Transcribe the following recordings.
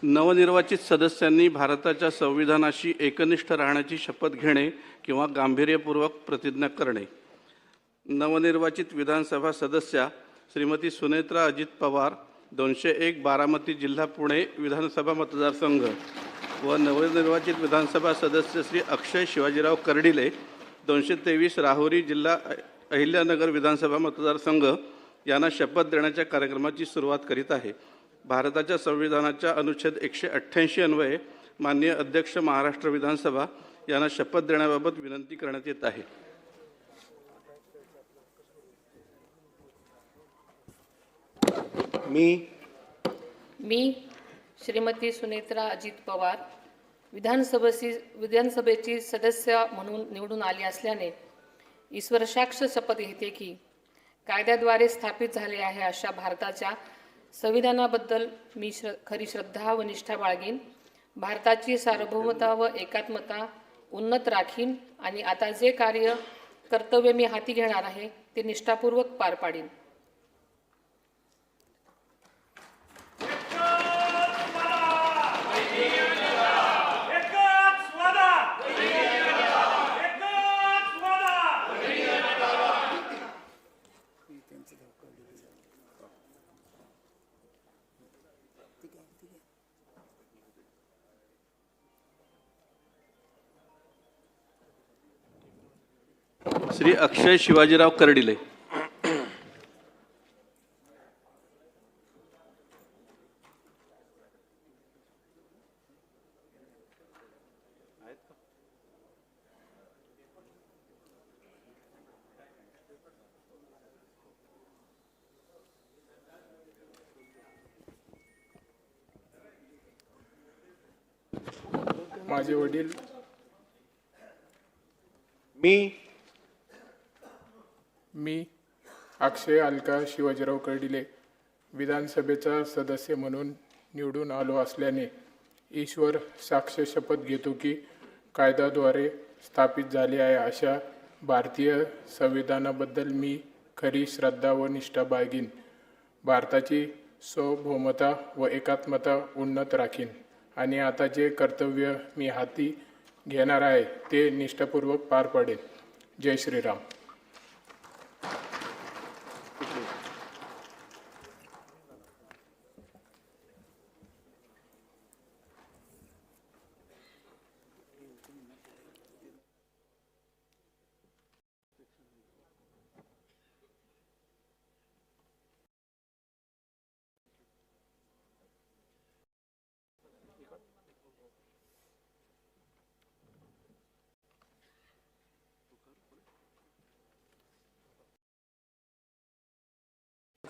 नवनिर्वाचित सदस्यांनी भारताच्या संविधानाशी एकनिष्ठ राहण्याची शपथ घेणे किंवा गांभीर्यपूर्वक प्रतिज्ञा करणे. नवनिर्वाचित विधानसभा सदस्या श्रीमती सुनेत्रा अजित पवार 201 बारामती जिल्हा पुणे विधानसभा मतदारसंघ व नवनिर्वाचित विधानसभा सदस्य श्री अक्षय शिवाजीराव कर्डिले 223 राहुरी जिल्हा अहिल्यानगर विधानसभा मतदारसंघ यांना शपथ देण्याच्या कार्यक्रमाची सुरुवात करीत आहे. भारताच्या संविधानाच्या अनुच्छेद 188 अन्वये माननीय अध्यक्ष महाराष्ट्र विधानसभा यांना शपथ देण्याबाबत विनंती करण्यात येत आहे. मी श्रीमती सुनेत्रा अजित पवार विधानसभेची सदस्य म्हणून निवडून आली असल्याने ईश्वरसाक्ष शपथ घेते की कायद्याद्वारे स्थापित झाले आहे अशा भारताच्या संविधानाबद्दल मी खरी श्रद्धा व निष्ठा बाळगीन, भारताची सार्वभौमता व एकात्मता उन्नत राखीन आणि आता जे कर्तव्य मी हाती घेणार आहे ते निष्ठापूर्वक पार पाडीन. श्री अक्षय शिवाजीराव कर्डिले. माझे वडील. मी अक्षय अलका शिवाजीराव कर्डिले विधानसभेचा सदस्य म्हणून निवडून आलो असल्याने ईश्वर साक्ष शपथ घेतो की कायद्याद्वारे स्थापित झाले आहे अशा भारतीय संविधानाबद्दल मी खरी श्रद्धा व निष्ठा बाळगीन, भारताची सार्वभौमता व एकात्मता उन्नत राखीन आणि आता जे कर्तव्य मी हाती घेणार आहे ते निष्ठापूर्वक पार पाडेन. जय श्रीराम.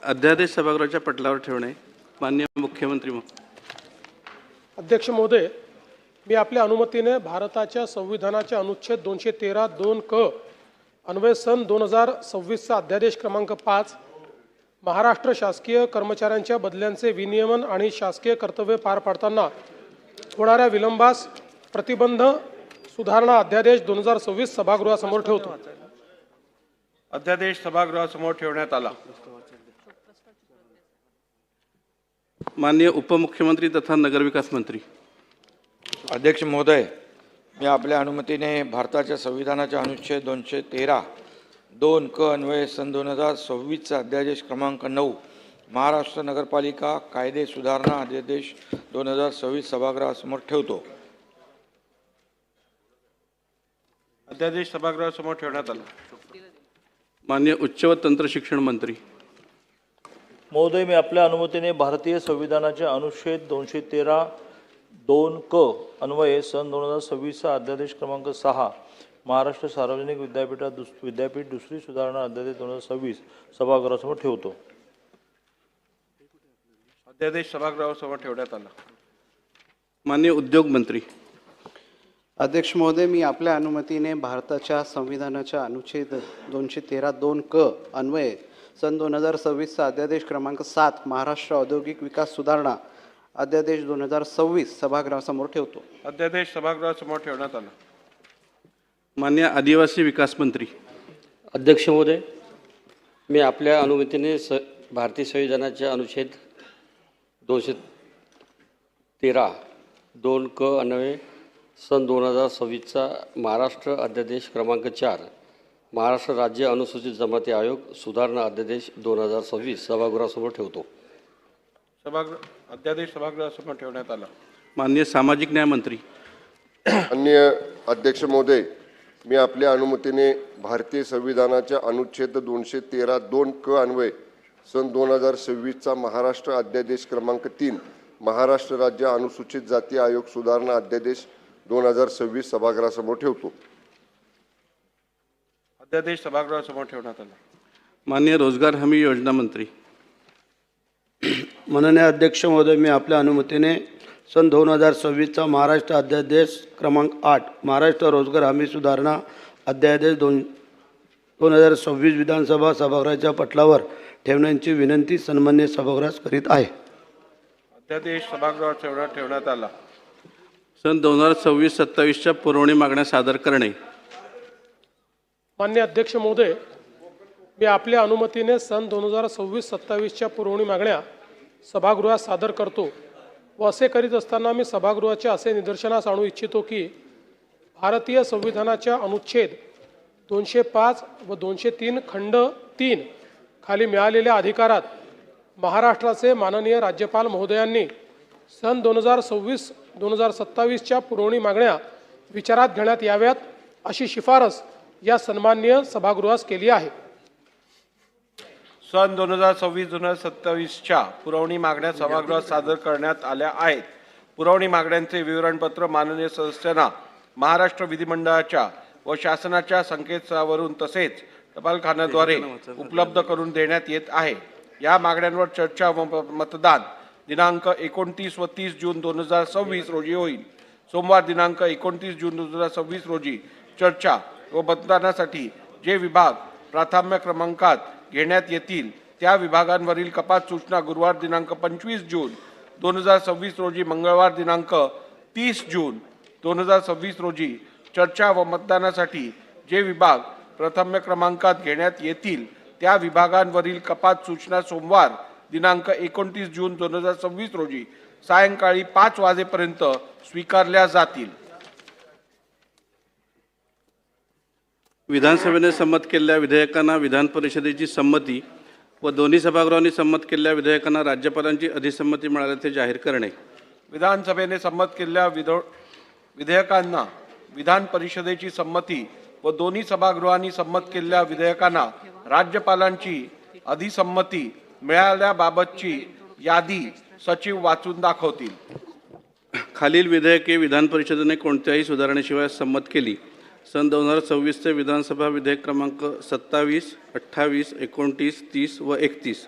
अध्यादेश सभागृहाच्या पटलावर ठेवणे. माननीय मुख्यमंत्री. अध्यक्ष महोदय, मी आपल्या अनुमतीने भारताच्या संविधानाच्या अनुच्छेद 213(2) क अन्वये सन 2026 अध्यादेश क्रमांक 5 महाराष्ट्र शासकीय कर्मचाऱ्यांच्या बदल्यांचे विनियमन आणि शासकीय कर्तव्य पार पाडताना होणाऱ्या विलंबास प्रतिबंध सुधारणा अध्यादेश 2026 सभागृहासमोर ठेवतो. अध्यादेश सभागृहासमोर ठेवण्यात आला. माननीय उपमुख्यमंत्री तथा नगरविकास मंत्री. अध्यक्ष महोदय, मी आपल्या अनुमतीने भारताच्या संविधानाच्या अनुच्छेद 213(2) क अन्वये सन 2026 अध्यादेश क्रमांक 9 महाराष्ट्र नगरपालिका कायदे सुधारणा अध्यादेश 2026 सभागृहासमोर ठेवतो. अध्यादेश सभागृहासमोर ठेवण्यात आला. माननीय उच्च व तंत्र शिक्षण मंत्री. महोदय, मी आपल्या अनुमतीने भारतीय संविधानाच्या अनुच्छेद 213(2) क अन्वये सन 2026 अध्यादेश क्रमांक 6 महाराष्ट्र सार्वजनिक विद्यापीठ दुसरी सुधारणा अध्यादेश 2026 सभागृहासमोर ठेवतो. अध्यादेश सभागृहासमोर ठेवण्यात आला. माननीय उद्योग मंत्री. अध्यक्ष महोदय, मी आपल्या अनुमतीने भारताच्या संविधानाच्या अनुच्छेद 213(2) क अन्वये सन 2026 अध्यादेश क्रमांक 7 महाराष्ट्र औद्योगिक विकास सुधारणा अध्यादेश 2026 सभागृहासमोर ठेवतो. अध्यादेश सभागृहासमोर ठेवण्यात आला. माननीय आदिवासी विकास मंत्री. अध्यक्ष महोदय, मी आपल्या अनुमतीने भारतीय संविधानाच्या अनुच्छेद 2 क अन्वये सन 2026चा महाराष्ट्र अध्यादेश क्रमांक 4 महाराष्ट्र राज्य अनुसूचित जमाती आयोग सुधारणा अध्यादेश 2026 सभागृहासमोर ठेवतो. अध्यादेश सभागृहासमोर ठेवण्यात आला. माननीय सामाजिक न्याय मंत्री. माननीय अध्यक्ष महोदय, मी आपल्या अनुमतीने भारतीय संविधानाच्या अनुच्छेद 213(2) क अन्वये सन 2026चा महाराष्ट्र अध्यादेश क्रमांक 3 महाराष्ट्र राज्य अनुसूचित जाती आयोग सुधारणा अध्यादेश 2026 सभागृहासमोर ठेवतो. अध्यादेश सभागृहासमोर ठेवण्यात आला. माननीय रोजगार हमी योजना मंत्री. माननीय अध्यक्ष महोदय, मी आपल्या अनुमतीने सन 2026चा महाराष्ट्र अध्यादेश क्रमांक 8 महाराष्ट्र रोजगार हमी सुधारणा अध्यादेश 2026 विधानसभा सभागृहाच्या पटलावर ठेवण्याची विनंती सन्मान्य सभागृहास करीत आहे. अध्यादेश सभागृहात ठेवण्यात आला. सन 2026-27च्या पुरवणी मागण्या सादर करणे. माननीय अध्यक्ष महोदय, मी आपल्या अनुमतीने सन 2026-27च्या पुरवणी मागण्या सभागृहात सादर करतो व असे करीत असताना मी सभागृहाच्या असे निदर्शनास आणू इच्छितो की भारतीय संविधानाच्या अनुच्छेद 205 व 203 खंड 3 खाली मिळालेल्या अधिकारात महाराष्ट्राचे माननीय राज्यपाल महोदयांनी सन 2026-2027च्या पुरवणी मागण्या विचारात घेण्यात याव्यात अशी शिफारस या सन्माननीय सभागृहास केली आहे. सन 2026-2027च्या पुरवणी मागण्या सभागृहात सादर करण्यात आल्या आहेत. पुरवणी मागण्यांचे विवरणपत्र माननीय सदस्यांना महाराष्ट्र विधिमंडळाच्या व शासनाच्या संकेतस्थळावरून तसेच टपालखान्याद्वारे उपलब्ध करून देण्यात येत आहे. या मागण्यांवर चर्चा व मतदान दिनांक 29 व 30 जून 2026 रोजी होईल. सोमवार दिनांक 29 जून 2026 रोजी चर्चा व मतदानासाठी जे विभाग प्राधान्य क्रमांकात घेण्यात येतील त्या विभागांवरील कपात सूचना गुरुवार दिनांक 25 जून 2026 रोजी मंगळवार दिनांक 30 जून 2026 रोजी चर्चा व मतदानासाठी जे विभाग प्राधान्य क्रमांकात घेण्यात येतील त्या विभागांवरील कपात सूचना सोमवार दिनांक 29 जून 2026 रोजी सायंकाळी 5 वाजेपर्यंत स्वीकारल्या जातील. विधानसभेने संमत केलेल्या विधेयकांना विधान परिषदेची संमती व दोन्ही सभागृहांनी संमत केलेल्या विधेयकांना राज्यपालांची अधिसंमती मिळाल्याचे जाहीर करणे. विधानसभेने संमत केलेल्या विधेयकांना विधान परिषदेची संमती व दोन्ही सभागृहांनी संमत केलेल्या विधेयकांना राज्यपालांची अधिसंमती मिळाल्याबाबतची यादी सचिव वाचून दाखवतील. खालील विधेयके विधान परिषदेने कोणत्याही सुधारणेशिवाय संमत केली. सन 2026चे विधानसभा विधेयक क्रमांक 27, 28, 29, 30 व 31.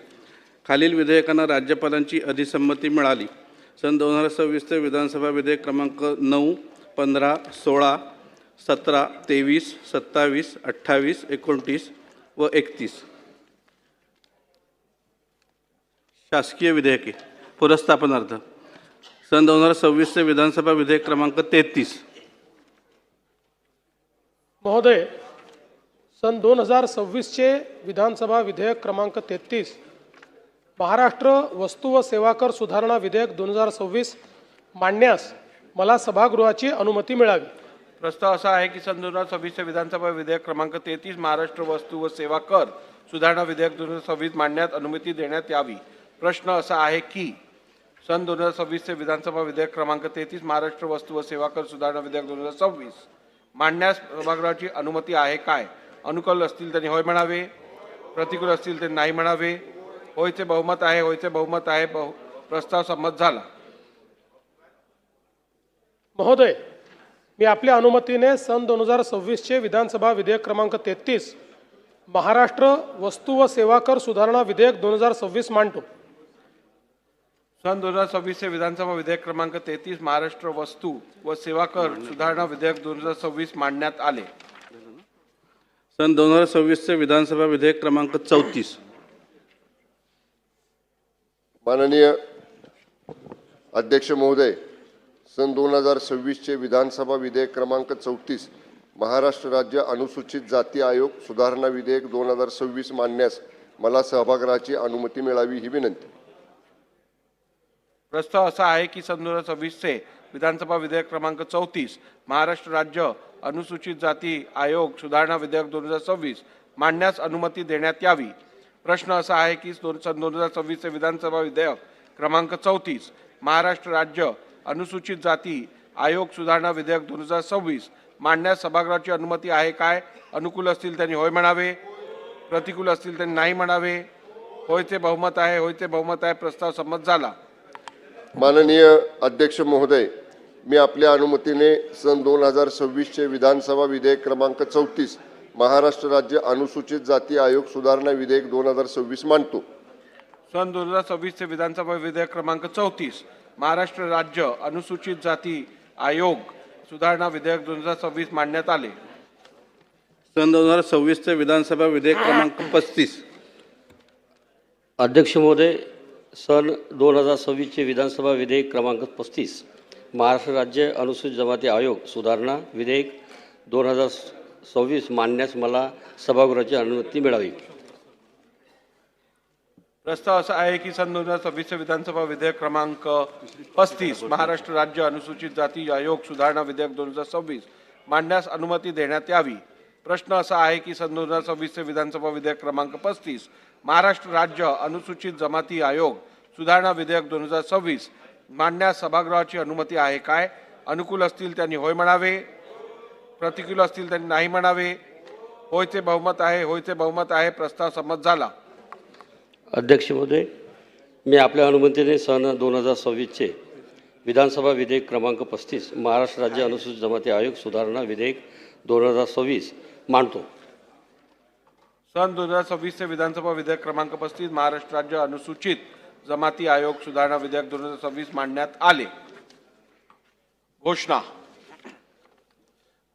खालील विधेयकांना राज्यपालांची अधिसंमती मिळाली. सन 2026चे विधानसभा विधेयक क्रमांक 9, 15, 16, 17, 23, 27, 28, 29 व 31. शासकीय विधेयके पुरस्थापनार्थ. सन 2026चे विधानसभा विधेयक क्रमांक 33. महोदय, सन 2026चे विधानसभा विधेयक क्रमांक 33 महाराष्ट्र वस्तू व सेवा कर सुधारणा विधेयक 2026 मांडण्यास मला सभागृहाची अनुमती मिळावी. प्रस्ताव असा आहे की सन 2026चे विधानसभा विधेयक क्रमांक 33 महाराष्ट्र वस्तू व सेवा कर सुधारणा विधेयक 2026 मांडण्यात अनुमती देण्यात यावी. प्रश्न असा आहे की सन 2026चे विधानसभा विधेयक क्रमांक 33 महाराष्ट्र वस्तू व सेवा कर सुधारणा विधेयक 2026 मांडण्यास सभागृहाची अनुमती आहे काय? अनुकूल असतील त्यांनी होय म्हणावे, प्रतिकूल असतील त्यांनी नाही म्हणावे. होयचे बहुमत आहे, होयचे बहुमत आहे. प्रस्ताव संमत झाला. महोदय, मी आपल्या अनुमतीने सन 2026चे विधानसभा विधेयक क्रमांक 33 महाराष्ट्र वस्तू व सेवा कर सुधारणा विधेयक 2026 मांडतो. सन 2026चे विधानसभा विधेयक क्रमांक 33 महाराष्ट्र वस्तू व सेवा कर सुधारणा विधेयक 2026 मांडण्यात आले. सन 2026चे विधानसभा विधेयक क्रमांक 34. माननीय अध्यक्ष महोदय, सन 2026चे विधानसभा विधेयक क्रमांक 34 महाराष्ट्र राज्य अनुसूचित जाती आयोग सुधारणा विधेयक 2026 मांडण्यास मला सभागृहाची अनुमती मिळावी ही विनंती. प्रस्ताव असा आहे की सन 2026चे विधानसभा विधेयक क्रमांक 34 महाराष्ट्र राज्य अनुसूचित जाती आयोग सुधारणा विधेयक 2026 मांडण्यास अनुमती देण्यात यावी. प्रश्न असा आहे की सन 2026चे विधानसभा विधेयक क्रमांक 34 महाराष्ट्र राज्य अनुसूचित जाती आयोग सुधारणा विधेयक 2026 मांडण्यास सभागृहाची अनुमती आहे काय? अनुकूल असतील त्यांनी होय म्हणावे, प्रतिकूल असतील त्यांनी नाही म्हणावे. होयचे बहुमत आहे, होयचे बहुमत आहे. प्रस्ताव संमत झाला. माननीय अध्यक्ष महोदय, मी आपल्या अनुमतीने सन 2026चे विधानसभा विधेयक क्रमांक 34 महाराष्ट्र राज्य अनुसूचित जाती आयोग सुधारणा विधेयक 2026 मांडतो. सन 2026चे विधानसभा विधेयक क्रमांक 34 महाराष्ट्र राज्य अनुसूचित जाती आयोग सुधारणा विधेयक 2026 मांडण्यात आले. सन 2026चे विधानसभा विधेयक क्रमांक 35. अध्यक्ष महोदय, सन 2026चे विधानसभा विधेयक क्रमांक 35 महाराष्ट्र राज्य अनुसूचित जमाती आयोग सुधारणा विधेयक 2026 मांडण्यास मला सभागृहाची अनुमती मिळावी. प्रस्ताव असा आहे की सन 2026चे विधानसभा विधेयक क्रमांक 35 महाराष्ट्र राज्य अनुसूचित जाती आयोग सुधारणा विधेयक 2026 मांडण्यास अनुमती देण्यात यावी. प्रश्न असा आहे की सन 2026चे विधानसभा विधेयक क्रमांक 35 महाराष्ट्र राज्य अनुसूचित जमाती आयोग सुधारणा विधेयक 2026 मांडण्यास सभागृहाची अनुमती आहे काय? अनुकूल असतील त्यांनी होय म्हणावे, प्रतिकूल असतील त्यांनी नाही म्हणावे. होयचे बहुमत आहे, होयचे बहुमत आहे. प्रस्ताव संमत झाला. अध्यक्ष महोदय, मी आपल्या अनुमतीने सन 2026चे विधानसभा विधेयक क्रमांक 35 महाराष्ट्र राज्य अनुसूचित जमाती आयोग सुधारणा विधेयक 2026 मांडतो. सन 2026चे विधानसभा विधेयक क्रमांक 35 महाराष्ट्र राज्य अनुसूचित जमाती आयोग सुधारणा विधेयक 2026 मांडण्यात आले. घोषणा.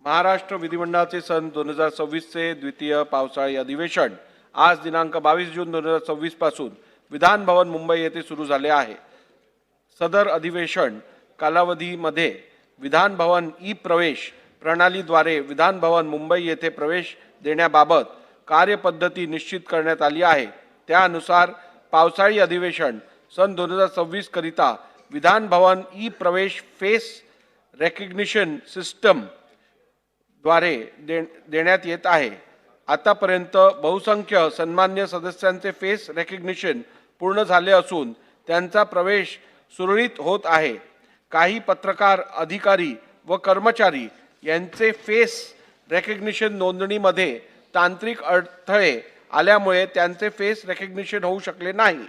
महाराष्ट्र विधिमंडळाचे सन 2026चे द्वितीय पावसाळी अधिवेशन आज दिनांक 22 जून 2026 पासून विधान भवन मुंबई येथे सुरू झाले आहे. सदर अधिवेशन कालावधीमध्ये विधान भवन ई प्रवेश प्रणालीद्वारे विधान भवन मुंबई येथे प्रवेश देण्याबाबत कार्यपद्धती निश्चित करण्यात आली आहे. त्यानुसार पावसाळी अधिवेशन सन 2026 करिता विधान भवन ई प्रवेश फेस रेकग्निशन सिस्टम द्वारे देण्यात येत आहे. आतापर्यंत बहुसंख्य सन्मान्य सदस्यांचे फेस रेकग्निशन पूर्ण झाले असून त्यांचा प्रवेश सुरळीत होत आहे. काही पत्रकार, अधिकारी व कर्मचारी यांचे फेस रेकग्निशन नोंदणीमध्ये तांत्रिक अडथळे आल्यामुळे त्यांचे फेस रेकग्निशन होऊ शकले नाही.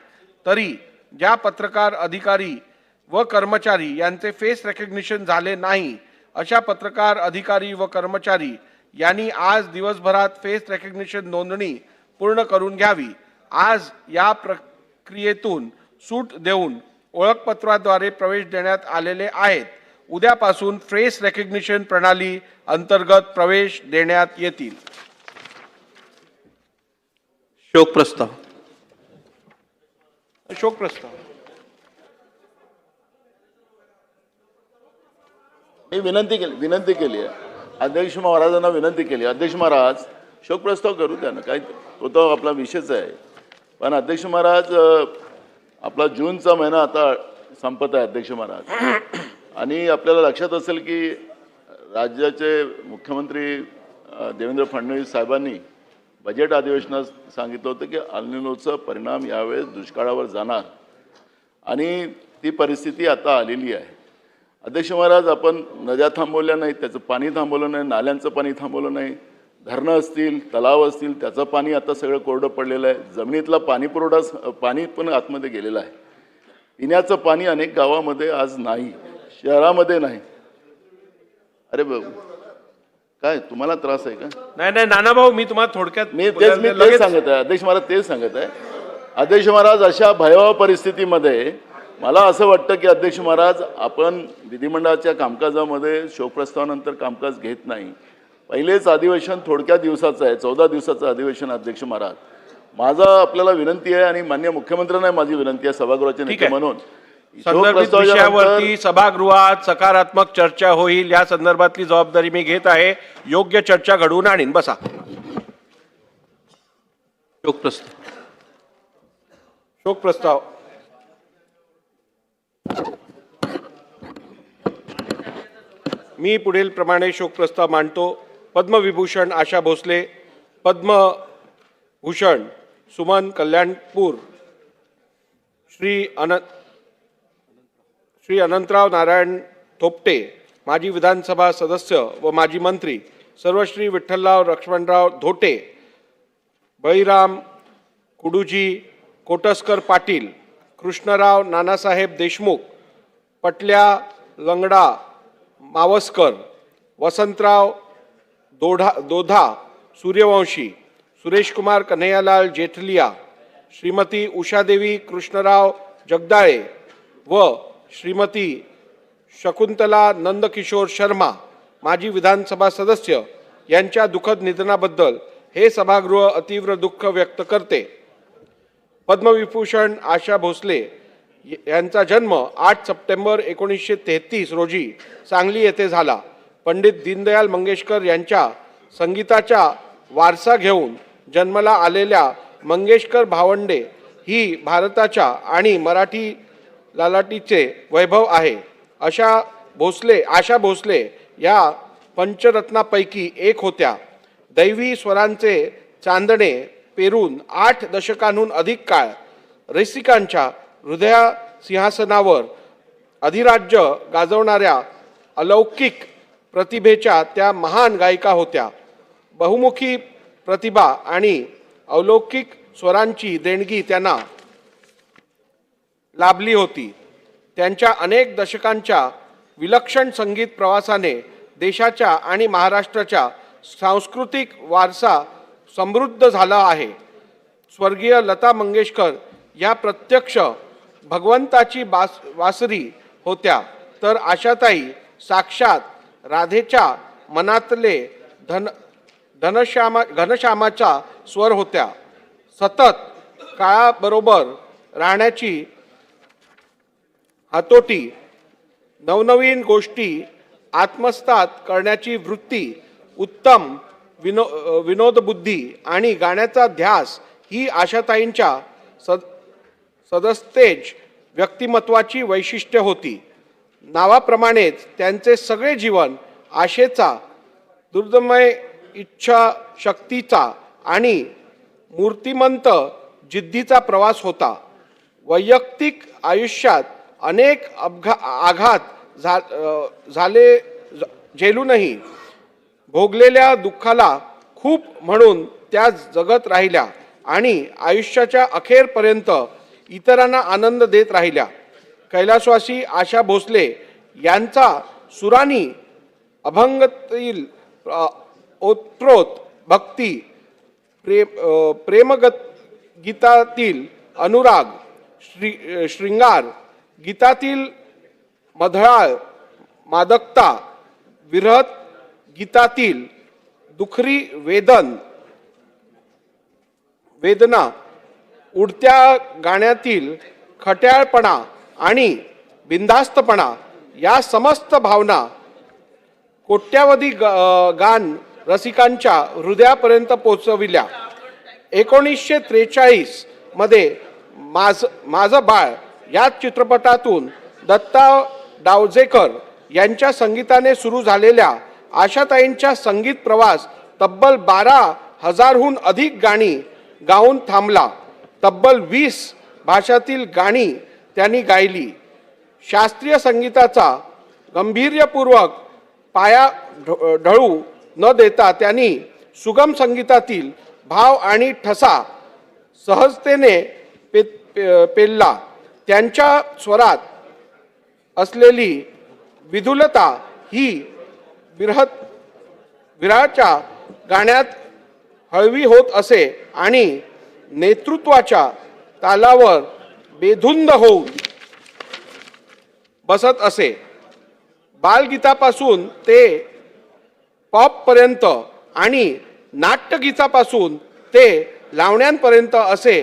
तरी ज्या पत्रकार, अधिकारी व कर्मचारी यांचे फेस रेकग्निशन झाले नाही अशा पत्रकार, अधिकारी व कर्मचारी यांनी आज दिवसभरात फेस रेकग्निशन नोंदणी पूर्ण करून घ्यावी. आज या प्रक्रियेतून सूट देऊन ओळखपत्राद्वारे प्रवेश देण्यात आलेले आहेत. उद्यापासून फेस रेकग्निशन प्रणाली अंतर्गत प्रवेश देण्यात येतील. शोक प्रस्ताव. शोक प्रस्ताव. मी विनंती केली आहे अध्यक्ष महाराजांना विनंती केली. अध्यक्ष महाराज शोक प्रस्ताव करू द्या ना, काय तो आपला विषयच आहे. पण अध्यक्ष महाराज आपला जूनचा महिना आता संपत आहे अध्यक्ष महाराज. आणि आपल्याला लक्षात असेल की राज्याचे मुख्यमंत्री देवेंद्र फडणवीस साहेबांनी बजेट अधिवेशनात सांगितलं होतं की अल निनोचा परिणाम यावेळेस दुष्काळावर जाणार आणि ती परिस्थिती आता आलेली आहे. अध्यक्ष महाराज, आपण नद्या थांबवल्या नाहीत, त्याचं पाणी थांबवलं नाही, नाल्यांचं पाणी थांबवलं नाही, धरणं असतील, तलाव असतील, त्याचं पाणी आता सगळं कोरडं पडलेलं आहे. जमिनीतला पाणी पण आतमध्ये गेलेलं आहे. पिण्याचं पाणी अनेक गावामध्ये आज नाही, शहरामध्ये नाही. अरे काय तुम्हाला त्रास आहे का? नाही नाना भाऊ, मी तुम्हाला थोडक्यात मी तेच सांगत आहे अध्यक्ष महाराज, तेच सांगत आहे अध्यक्ष महाराज. अशा भयावह परिस्थितीमध्ये मला असं वाटतं की अध्यक्ष महाराज, आपण विधिमंडळाच्या कामकाजामध्ये शोकप्रस्तावानंतर कामकाज घेत नाही. पहिलेच अधिवेशन थोडक्या दिवसाचं आहे, 14 दिवसाचं अधिवेशन. अध्यक्ष महाराज, माझा आपल्याला विनंती आहे आणि माननीय मुख्यमंत्र्यांना माझी विनंती आहे सभागृहाचे नेते म्हणून, संदर्भित विषयावरती सभागृहात सकारात्मक चर्चा होईल या संदर्भातली जबाबदारी मी घेत आहे. योग्य चर्चा घडवून आणीन. बसा. शोक प्रस्ताव. शोक प्रस्ताव. मी पुढील प्रमाणे शोकप्रस्ताव मांडतो. पद्मविभूषण आशा भोसले, पद्मभूषण सुमन कल्याणपूर, श्री अनंतराव नारायण थोपटे, माजी विधानसभा सदस्य व माजी मंत्री, सर्वश्री विठ्ठलराव लक्ष्मणराव धोटे, बळीराम कुडूजी कोटस्कर पाटील, कृष्णराव नानासाहेब देशमुख, पटल्या लंगडा मावस्कर, वसंतराव दोधा सूर्यवंशी, सुरेशकुमार कन्हैयालाल जेठलिया, श्रीमती उषादेवी कृष्णराव जगदाळे व श्रीमती शकुंतला नंदकिशोर शर्मा, माजी विधानसभा सदस्य यांच्या दुःखद निधनाबद्दल हे सभागृह अतीव्र दुःख व्यक्त करते. पद्मविभूषण आशा भोसले यांचा जन्म 8 सप्टेंबर 1933 रोजी सांगली येथे झाला. पंडित दीनदयाल मंगेशकर यांच्या संगीताचा वारसा घेऊन जन्माला आलेल्या मंगेशकर भावंडे ही भारताच्या आणि मराठी लालाटीचे वैभव आहे. आशा भोसले या पंचरत्नापैकी एक होत्या. दैवी स्वरांचे चांदणे पेरून 8 दशकांहून अधिक काळ रसिकांच्या हृदया सिंहासनावर अधिराज्य गाजवणाऱ्या अलौकिक प्रतिभेच्या त्या महान गायिका होत्या. बहुमुखी प्रतिभा आणि अलौकिक स्वरांची देणगी त्यांना लाभली होती. त्यांच्या अनेक दशकांच्या विलक्षण संगीत प्रवासाने देशाच्या आणि महाराष्ट्राच्या सांस्कृतिक वारसा समृद्ध झाला आहे. स्वर्गीय लता मंगेशकर या प्रत्यक्ष भगवंताची वासरी होत्या, तर आशाताई साक्षात राधेच्या मनातले घनश्यामाचा स्वर होत्या. सतत काळाबरोबर राहण्याची हातोटी, नवनवीन गोष्टी आत्मसात करण्याची वृत्ती, उत्तम विनोदबुद्धी आणि गाण्याचा ध्यास ही आशाताईंच्या सदस्तेज व्यक्तिमत्वाची वैशिष्ट्य होती. नावाप्रमाणेच त्यांचे सगळे जीवन आशेचा, दुर्दमय इच्छा शक्तीचा आणि मूर्तिमंत जिद्दीचा प्रवास होता. वैयक्तिक आयुष्यात अनेक आघात झेलूनही भोगलेल्या दुःखाला खूप म्हणून त्या जगत राहिल्या आणि आयुष्याच्या अखेरपर्यंत इतरांना आनंद देत राहिल्या. कैलासवासी आशा भोसले यांचा सुरानी अभंगातील ओतप्रोत भक्ती, प्रेमगीतातील अनुराग, श्रृंगार गीतातील मधुराळ मादकता, विरह गीतातील दुखरी वेदना, उडत्या गाण्यातील खट्याळपणा आणि बिनधास्तपणा या समस्त भावना कोट्यावधी गान रसिकांच्या हृदयापर्यंत पोहोचविल्या. 1943 मध्ये माझं बाळ या चित्रपटातून दत्ता डावजेकर यांच्या संगीताने सुरू झालेल्या आशाताईंचा संगीत प्रवास तब्बल 12,000हून अधिक गाणी गाऊन थांबला. तब्बल 20 भाषातील गाणी त्यांनी गायली. शास्त्रीय संगीताचा गांभीर्यपूर्वक पाया ढळू न देता त्यांनी सुगम संगीतातील भाव आणि ठसा सहजतेने पेलला. त्यांच्या स्वरात असलेली विधुलता ही विरहाच्या गाण्यात हळवी होत असे आणि नेतृत्वाच्या तालावर बेधुंद होऊन बसत असे. बालगीतापासून ते पॉपपर्यंत आणि नाट्यगीतापासून ते लावण्यांपर्यंत असे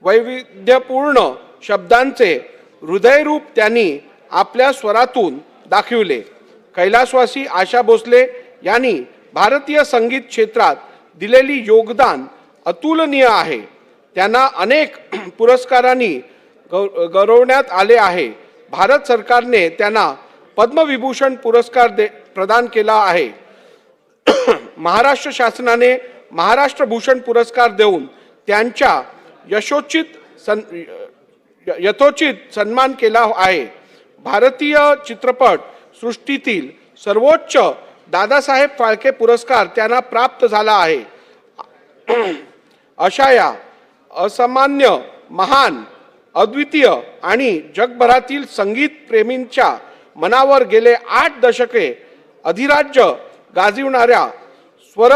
वैविध्यपूर्ण शब्दांचे हृदयरूप त्यांनी आपल्या स्वरातून दाखविले. कैलासवासी आशा भोसले यांनी भारतीय संगीत क्षेत्रात दिलेली योगदान अतुलनीय आहे. त्यांना अनेक पुरस्कारांनी गौरवण्यात आले आहे. भारत सरकारने त्यांना पद्मविभूषण पुरस्कार प्रदान केला आहे. महाराष्ट्र शासनाने महाराष्ट्र भूषण पुरस्कार देऊन त्यांच्या यथोचित सन्मान केला आहे. भारतीय चित्रपट सृष्टीतील सर्वोच्च दादासाहेब फाळके पुरस्कार त्यांना प्राप्त झाला आहे. अशा या असामान्य, महान, अद्वितीय आणि जगभरातील संगीत प्रेमींच्या मनावर गेले 8 दशके अधिराज्य गाजविणाऱ्या स्वर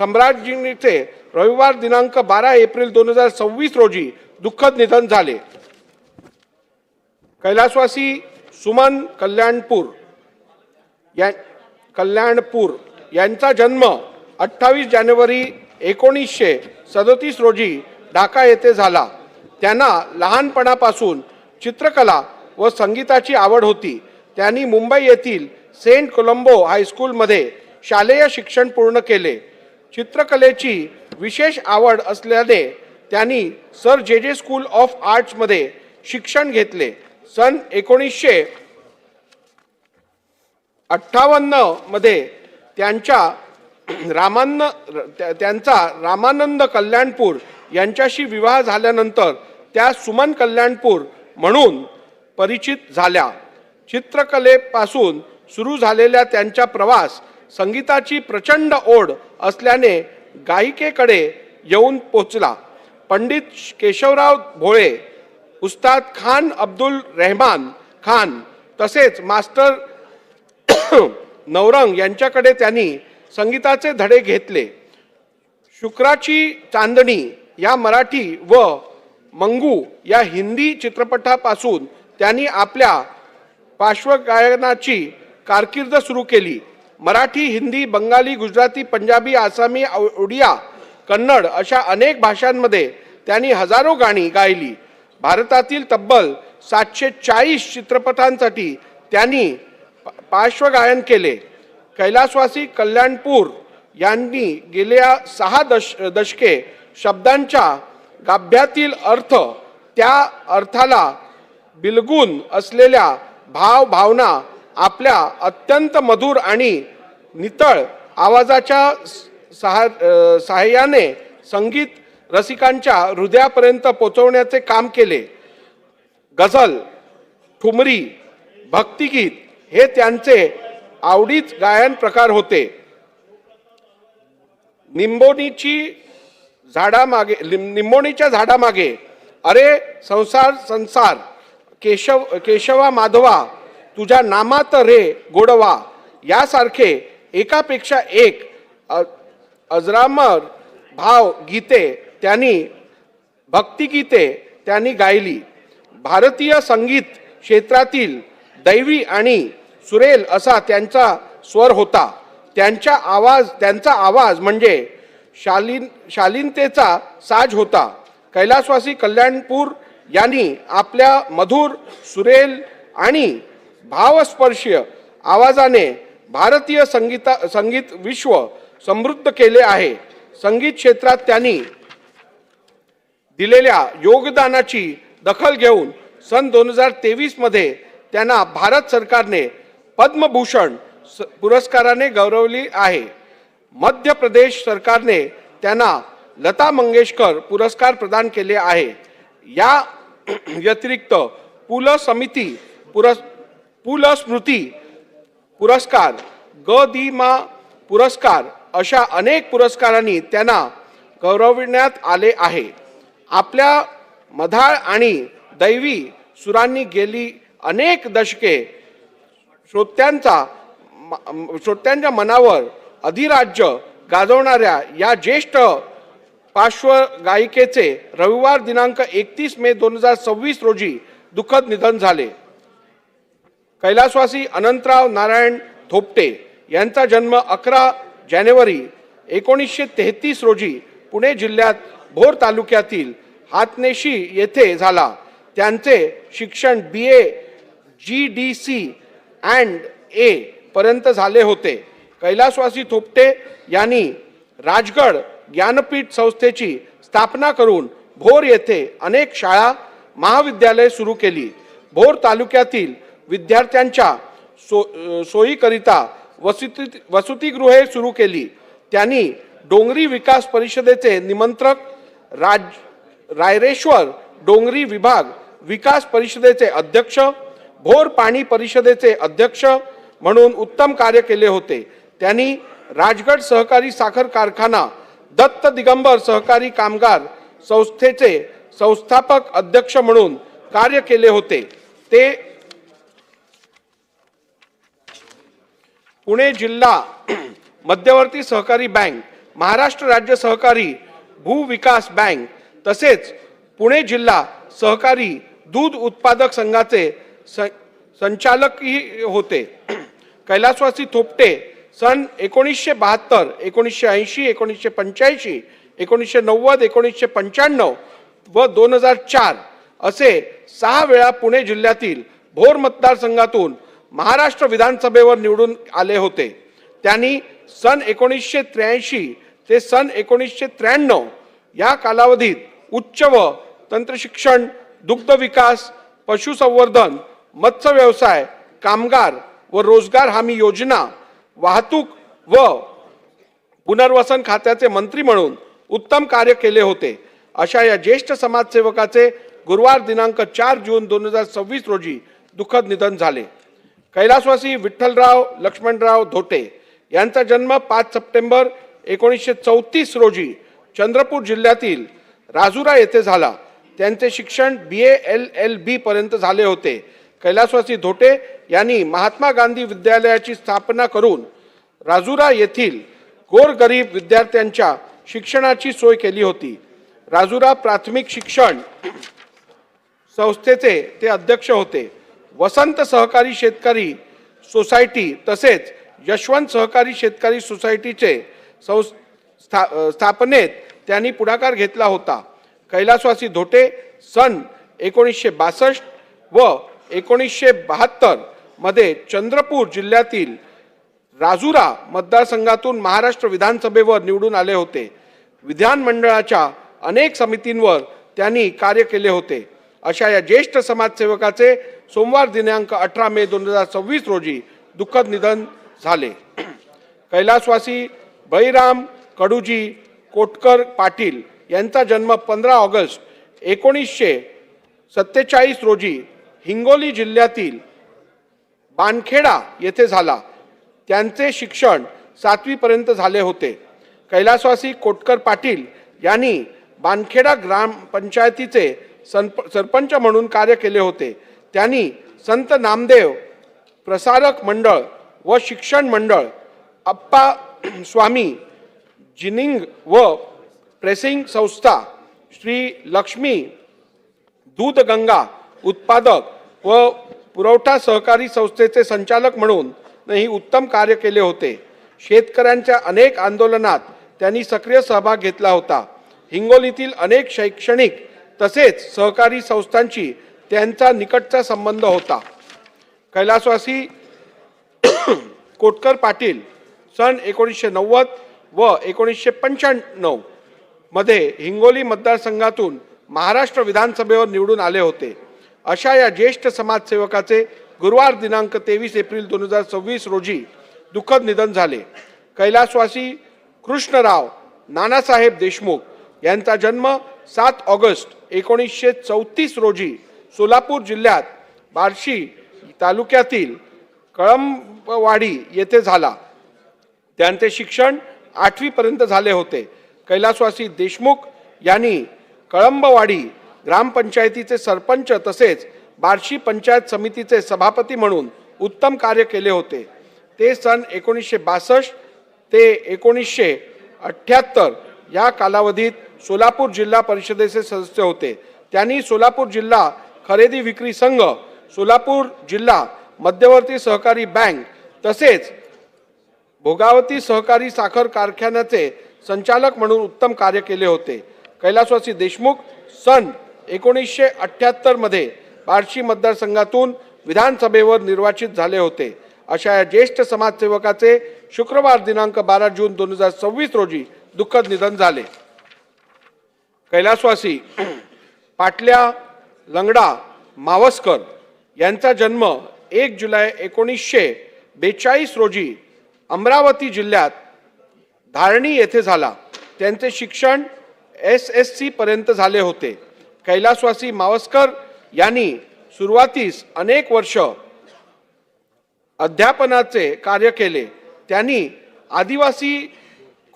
सम्राज्ञीचे रविवार दिनांक 12 एप्रिल 2026 रोजी दुःखद निधन झाले. कैलासवासी सुमन कल्याणपूर यांचा जन्म 28 जानेवारी 1937 रोजी ढाका येथे झाला. त्यांना लहानपणापासून चित्रकला व संगीताची आवड होती. त्यांनी मुंबई येथील सेंट कोलंबो हायस्कूलमध्ये शालेय शिक्षण पूर्ण केले. चित्रकलेची विशेष आवड असल्याने त्यांनी सर जे स्कूल ऑफ आर्ट्समध्ये शिक्षण घेतले. सन 1958 मध्ये त्यांचा रामानंद कल्याणपूर यांच्याशी विवाह झाल्यानंतर त्या सुमन कल्याणपूर म्हणून परिचित झाल्या. चित्रकलेपासून सुरू झालेल्या त्यांचा प्रवास संगीताची प्रचंड ओढ असल्याने गायिकेकडे येऊन पोचला. पंडित केशवराव भोळे, उस्ताद खान अब्दुल रहमान खान तसेच मास्टर नवरंग यांच्याकडे त्यांनी संगीताचे धडे घेतले. शुक्राची चांदणी या मराठी व मंगू या हिंदी चित्रपटापासून त्यांनी आपल्या पार्श्वगायनाची कारकीर्द सुरू केली. मराठी, हिंदी, बंगाली, गुजराती, पंजाबी, आसामी, ओडिया, कन्नड अशा अनेक भाषांमध्ये त्यांनी हजारो गाणी गायली. भारतातील तब्बल 740 चित्रपटांसाठी त्यांनी पार्श्वगायन केले. कैलासवासी कल्याणपूर यांनी गेल्या 6 दशके शब्दांच्या गाभ्यातील अर्थ, त्या अर्थाला बिलगून असलेल्या भावना आपल्या अत्यंत मधुर आणि नितळ आवाजाच्या सहाय्याने संगीत रसिकांच्या हृदयापर्यंत पोहोचवण्याचे काम केले. गझल, ठुमरी, भक्तिगीत हे त्यांचे आवडीच गायन प्रकार होते. निंबोणीच्या झाडामागे, अरे संसार, केशवा माधवा, तुझ्या नामात रे गोडवा यासारखे एकापेक्षा एक अजरामर भाव गीते भक्तिगीते त्यांनी गायली. भारतीय संगीत क्षेत्रातील दैवी आणि सुरेल असा त्यांचा स्वर होता. त्यांचा आवाज म्हणजे शालीनतेचा साज होता. कैलासवासी कल्याणपूर यांनी आपल्या मधुर, सुरेल आणि भावस्पर्शीय आवाजाने भारतीय संगीत विश्व समृद्ध केले आहे. संगीत क्षेत्रात त्यांनी दिलेल्या योगदानाची दखल घेऊन सन 2023 मध्ये त्यांना भारत सरकारने पद्मभूषण पुरस्काराने गौरवले आहे. मध्य प्रदेश सरकारने त्यांना लता मंगेशकर पुरस्कार प्रदान केले आहे. या व्यतिरिक्त पुल स्मृती पुरस्कार, ग.दि.मा. पुरस्कार अशा अनेक पुरस्कारांनी त्यांना गौरविण्यात आले आहे. आपल्या मधाळ आणि दैवी सुरांनी गेली अनेक दशके श्रोत्यांच्या मनावर अधिराज्य गाजवणाऱ्या या ज्येष्ठ पार्श्वगायिकेचे रविवार दिनांक 31 मे 2026 रोजी दुःखद निधन झाले. कैलासवासी अनंतराव नारायण थोपटे यांचा जन्म 11 जानेवारी 1933 रोजी पुणे जिल्ह्यात भोर तालुक्यातील हातनेशी येथे झाला. त्यांचे शिक्षण BA GDC and A पर्यंत झाले होते. कैलासवासी थोपटे यांनी राजगड ज्ञानपीठ संस्थेची स्थापना करून भोर येथे अनेक शाळा, महाविद्यालये सुरू केली. भोर तालुक्यातील विद्यार्थ्यांच्या सोयीकरिता वसतिगृहे सुरू केली. त्यांनी डोंगरी विकास परिषदेचे निमंत्रक, रायरेश्वर डोंगरी विभाग विकास परिषदेचे अध्यक्ष, भोर पाणी परिषदेचे अध्यक्ष म्हणून उत्तम कार्य केले होते. त्यांनी राजगड सहकारी साखर कारखाना, दत्त दिगंबर सहकारी कामगार संस्थेचे संस्थापक अध्यक्ष म्हणून कार्य केले होते. ते पुणे जिल्हा मध्यवर्ती सहकारी बँक, महाराष्ट्र राज्य सहकारी भूविकास बँक तसेच पुणे जिल्हा सहकारी दूध उत्पादक संघाचे संचालकही होते. कैलासवासी थोपटे सन 1972, 1980, 1985, 1990, 1995 व 2004 असे 6 वेळा पुणे जिल्ह्यातील भोर मतदारसंघातून महाराष्ट्र विधानसभेवर निवडून आले होते. त्यांनी सन 1983 ते सन 1993 या कालावधीत उच्च व तंत्रशिक्षण, दुग्ध विकास, पशुसंवर्धन, मत्स्य व्यवसाय, कामगार व रोजगार हमी योजना, वाहतूक व पुनर्वसन खात्याचे मंत्री म्हणून उत्तम कार्य केले होते. अशा या ज्येष्ठ समाजसेवकाचे गुरुवार दिनांक 4 जून 2026 रोजी दुःखद निधन झाले. कैलासवासी विठ्ठलराव लक्ष्मणराव धोटे यांचा जन्म 5 सप्टेंबर 1934 रोजी चंद्रपूर जिल्ह्यातील राजुरा येथे झाला. त्यांचे शिक्षण BA LLB पर्यंत झाले होते. कैलासवासी धोटे यांनी महात्मा गांधी विद्यालयाची स्थापना करून राजुरा येथील गोरगरीब विद्यार्थ्यांच्या शिक्षणाची सोय केली होती. राजुरा प्राथमिक शिक्षण संस्थेचे ते अध्यक्ष होते. वसंत सहकारी शेतकरी सोसायटी तसेच यशवंत सहकारी शेतकरी सोसायटीचे स्थापनेत त्यांनी पुढाकार घेतला होता. कैलासवासी धोटे सन 1962 व 1972 मध्ये चंद्रपूर जिल्ह्यातील राजुरा मतदारसंघातून महाराष्ट्र विधानसभेवर निवडून आले होते. विधानमंडळाच्या अनेक समितींवर त्यांनी कार्य केले होते. अशा या ज्येष्ठ समाजसेवकाचे सोमवार दिनांक 18 मे 2026 रोजी दुःखद निधन झाले. कैलासवासी बळीराम कडूजी कोटकर पाटील यांचा जन्म 15 ऑगस्ट 1947 रोजी हिंगोली जिल्ह्यातील बानखेडा येथे झाला. त्यांचे शिक्षण 7वी पर्यंत झाले होते. कैलासवासी कोटकर पाटील यांनी बानखेडा ग्रामपंचायतीचे सरपंच म्हणून कार्य केले होते. त्यांनी संत नामदेव प्रसारक मंडळ व शिक्षण मंडळ, अप्पा स्वामी जिनिंग व प्रेसिंग संस्था, श्री लक्ष्मी दूधगंगा उत्पादक व पुरवठा सहकारी संस्थेचे संचालक म्हणूनही उत्तम कार्य केले होते. शेतकऱ्यांच्या अनेक आंदोलनात त्यांनी सक्रिय सहभाग घेतला होता. हिंगोलीतील अनेक शैक्षणिक तसेच सहकारी संस्थांशी त्यांचा निकटचा संबंध होता. कैलासवासी कोटकर पाटील सन 1990 व 1995 मध्ये हिंगोली मतदारसंघातून महाराष्ट्र विधानसभेवर निवडून आले होते. अशा या ज्येष्ठ समाजसेवकाचे गुरुवार दिनांक 23 एप्रिल 2026 रोजी दुःखद निधन झाले. कैलासवासी कृष्णराव नानासाहेब देशमुख यांचा जन्म 7 ऑगस्ट 1934 रोजी सोलापूर जिल्ह्यात बार्शी तालुक्यातील कळंबवाडी येथे झाला. त्यांचे शिक्षण 8वी पर्यंत झाले होते. कैलासवासी देशमुख यांनी कळंबवाडी ग्रामपंचायतीचे सरपंच तसेच बार्शी पंचायत समितीचे सभापती म्हणून उत्तम कार्य केले होते. ते सन 1962 ते 1978 या कालावधीत सोलापूर जिल्हा परिषदेचे सदस्य होते. त्यांनी सोलापूर जिल्हा खरेदी विक्री संघ, सोलापूर जिल्हा मध्यवर्ती सहकारी बँक तसेच भोगावती सहकारी साखर कारखान्याचे संचालक म्हणून उत्तम कार्य केले होते. कैलासवासी देशमुख सन 1978 मध्ये बार्शी मतदारसंघातून विधानसभेवर निर्वाचित झाले होते. अशा या ज्येष्ठ समाजसेवकाचे शुक्रवार दिनांक 12 जून 2026 रोजी दुःखद निधन झाले. कैलासवासी पाटल्या लंगडा मावस्कर यांचा जन्म 1 जुलै 1942 रोजी अमरावती जिल्ह्यात धारणी येथे झाला. त्यांचे शिक्षण SSC पर्यंत झाले होते. कैलासवासी मावस्कर यांनी सुरुवातीस अनेक वर्ष अध्यापनाचे कार्य केले. त्यांनी आदिवासी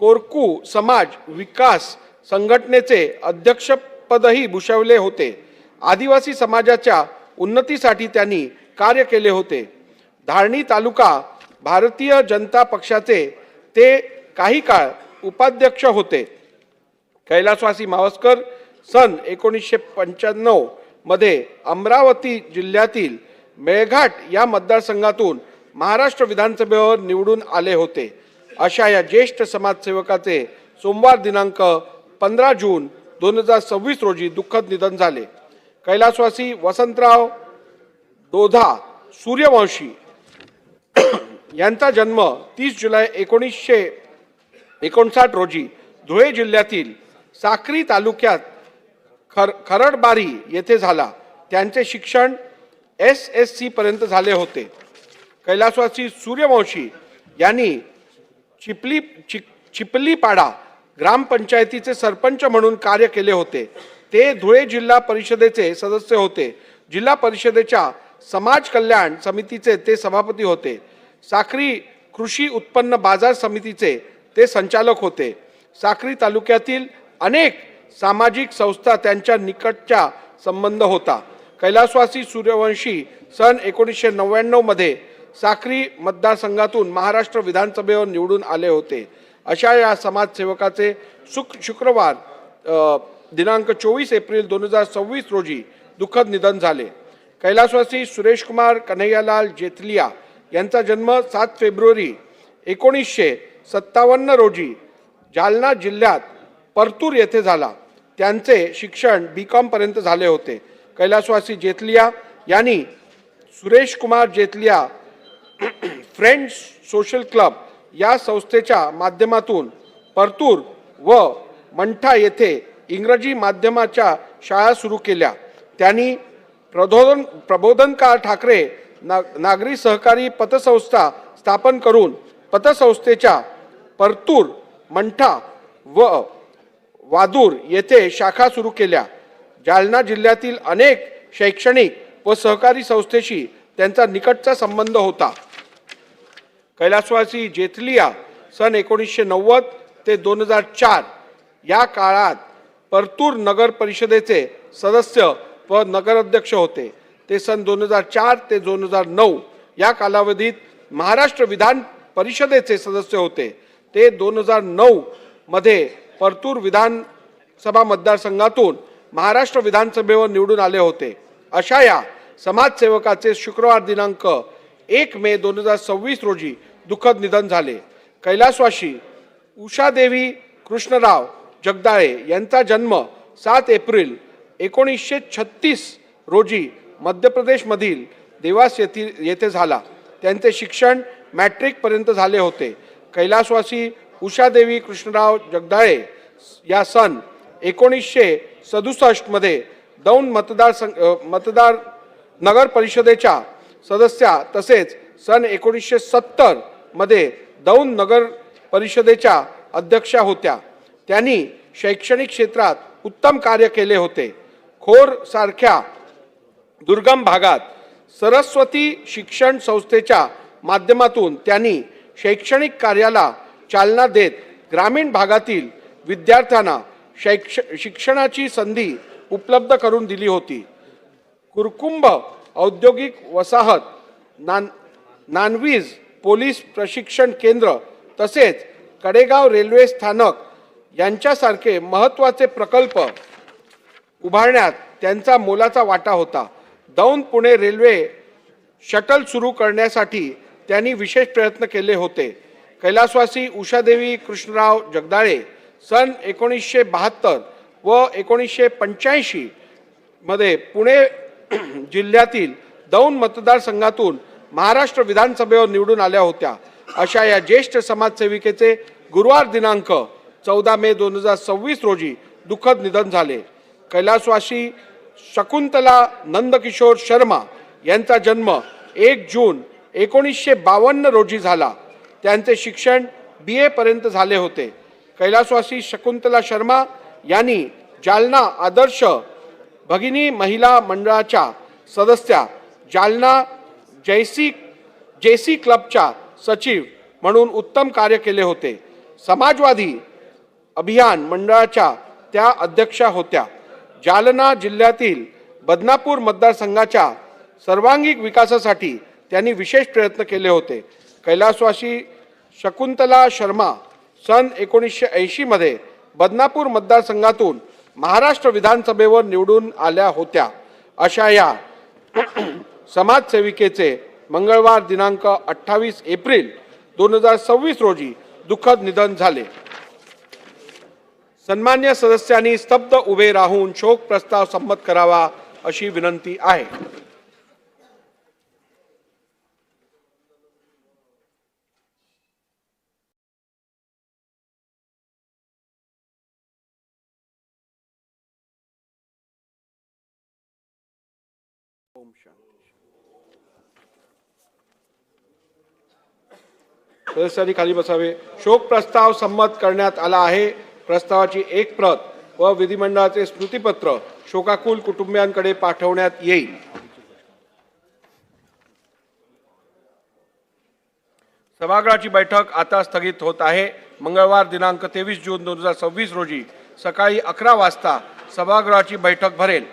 कोरकू समाज विकास संघटनेचे अध्यक्षपदही भूषवले होते. आदिवासी समाजाच्या उन्नतीसाठी त्यांनी कार्य केले होते. धारणी तालुका भारतीय जनता पक्षाचे ते काही काळ उपाध्यक्ष होते. कैलासवासी मावस्कर सन 1995 मध्ये अमरावती जिल्ह्यातील मेळघाट या मतदारसंघातून महाराष्ट्र विधानसभेवर निवडून आले होते. अशा या ज्येष्ठ समाजसेवकाचे सोमवार दिनांक 15 जून 2026 रोजी दुःखद निधन झाले. कैलासवासी वसंतराव दोधा सूर्यवंशी यांचा जन्म 30 जुलै 1959 रोजी धुळे जिल्ह्यातील साक्री तालुक्यात खरडबारी येथे झाला. त्यांचे शिक्षण SSC पर्यंत झाले होते. कैलासवासी सूर्यवंशी यांनी चिपलीपाडा ग्रामपंचायतीचे सरपंच म्हणून कार्य केले होते. ते धुळे जिल्हा परिषदेचे सदस्य होते. जिल्हा परिषदेच्या समाज कल्याण समितीचे ते सभापती होते. साक्री कृषी उत्पन्न बाजार समितीचे ते संचालक होते. साक्री तालुक्यातील अनेक सामाजिक संस्था त्यांच्या निकटचा संबंध होता. कैलासवासी सूर्यवंशी सन 1999 मध्ये साक्री मतदारसंघातून महाराष्ट्र विधानसभेवर निवडून आले होते. अशा या समाजसेवकाचे शुक्रवार दिनांक 24 एप्रिल 2026 रोजी दुःखद निधन झाले. कैलासवासी सुरेशकुमार कन्हैयालाल जेतलिया यांचा जन्म 7 फेब्रुवारी 1957 रोजी जालना जिल्ह्यात परतूर येथे झाला. त्यांचे शिक्षण BCom पर्यंत झाले होते. कैलासवासी जेतलिया यांनी सुरेशकुमार जेतलिया फ्रेंड्स सोशल क्लब या संस्थेच्या माध्यमातून परतूर व मंठा येथे इंग्रजी माध्यमाच्या शाळा सुरू केल्या. त्यांनी प्रबोधनकार ठाकरे नागरी सहकारी पतसंस्था स्थापन करून पतसंस्थेच्या परतूर, मंठा व वादूर येथे शाखा सुरू केल्या. जालना जिल्ह्यातील अनेक शैक्षणिक व सहकारी संस्थेशी त्यांचा निकटचा संबंध होता. कैलासवासी जेतलिया सन 1990 ते 2004 या काळात परतूर नगर परिषदेचे सदस्य व नगराध्यक्ष होते. ते सन 2004 ते 2009 या कालावधीत महाराष्ट्र विधान परिषदेचे सदस्य होते. ते 2009 मध्ये परतूर विधानसभा मतदारसंघातून महाराष्ट्र विधानसभेवर निवडून आले होते. अशा या समाजसेवकाचे शुक्रवार दिनांक 1 मे 2026 रोजी दुःखद निधन झाले. कैलासवासी उषादेवी कृष्णराव जगदाळे यांचा जन्म 7 एप्रिल 1936 रोजी मध्य प्रदेशमधील देवास येथे झाला. त्यांचे शिक्षण मॅट्रिक पर्यंत झाले होते. कैलासवासी उषादेवी कृष्णराव जगदाळे या सन 1967 मध्ये दौंड मतदार नगर परिषदेच्या सदस्या तसेच सन 1970 मध्ये दौंड नगर परिषदेच्या अध्यक्षा होत्या. त्यांनी शैक्षणिक क्षेत्रात उत्तम कार्य केले होते. खोर सारख्या दुर्गम भागात सरस्वती शिक्षण संस्थेच्या माध्यमातून त्यांनी शैक्षणिक कार्याला चालना देत ग्रामीण भागातील विद्यार्थ्यांना शिक्षणाची संधी उपलब्ध करून दिली होती. कुरकुंभ औद्योगिक वसाहत, नानवीज पोलीस प्रशिक्षण केंद्र तसेच कडेगाव रेल्वे स्थानक यांच्यासारखे महत्त्वाचे प्रकल्प उभारण्यात त्यांचा मोलाचा वाटा होता. दौंड पुणे रेल्वे शटल सुरू करण्यासाठी त्यांनी विशेष प्रयत्न केले होते. कैलासवासी उषादेवी कृष्णराव जगदाळे सन 1972 व 1985 मध्ये पुणे जिल्ह्यातील दौंड मतदारसंघातून महाराष्ट्र विधानसभेवर निवडून आल्या होत्या. अशा या ज्येष्ठ समाजसेविकेचे गुरुवार दिनांक 14 मे 2026 रोजी दुःखद निधन झाले. कैलासवासी शकुंतला नंदकिशोर शर्मा यांचा जन्म 1 जून 1952 रोजी झाला. त्यांचे शिक्षण BA पर्यंत झाले होते. कैलासवासी शकुंतला शर्मा यांनी जालना आदर्श भगिनी महिला मंडळाच्या सदस्या, जालना जेसी क्लबच्या सचिव म्हणून उत्तम कार्य केले होते. समाजवादी अभियान मंडळाच्या त्या अध्यक्षा होत्या. जालना जिल्ह्यातील बदनापूर मतदारसंघाच्या सर्वांगीण विकासासाठी त्यांनी विशेष प्रयत्न केले होते. कैलासवासी शकुंतला शर्मा सन 1980 मध्ये बदनापूर मतदारसंघातून महाराष्ट्र विधानसभेवर निवडून आल्या होत्या. अशा या समाजसेविकेचे मंगळवार दिनांक 28 एप्रिल 2026 रोजी दुःखद निधन झाले. सन्मान्य सदस्यांनी स्तब्ध उभे राहून शोक प्रस्ताव संमत करावा अशी विनंती आहे. ओम शांती. सदस्यांनी खाली बसावे. शोक प्रस्ताव संमत करण्यात आला आहे. प्रस्तावाची एक प्रत व विधिमंडळाचे स्मृतिपत्र शोकाकुल कुटुंबियांकडे पाठवण्यात येईल. सभागृहाची बैठक आता स्थगित होत आहे. मंगळवार दिनांक 23 जून 2026 रोजी सकाळी 11 वाजता सभागृहाची बैठक भरेल.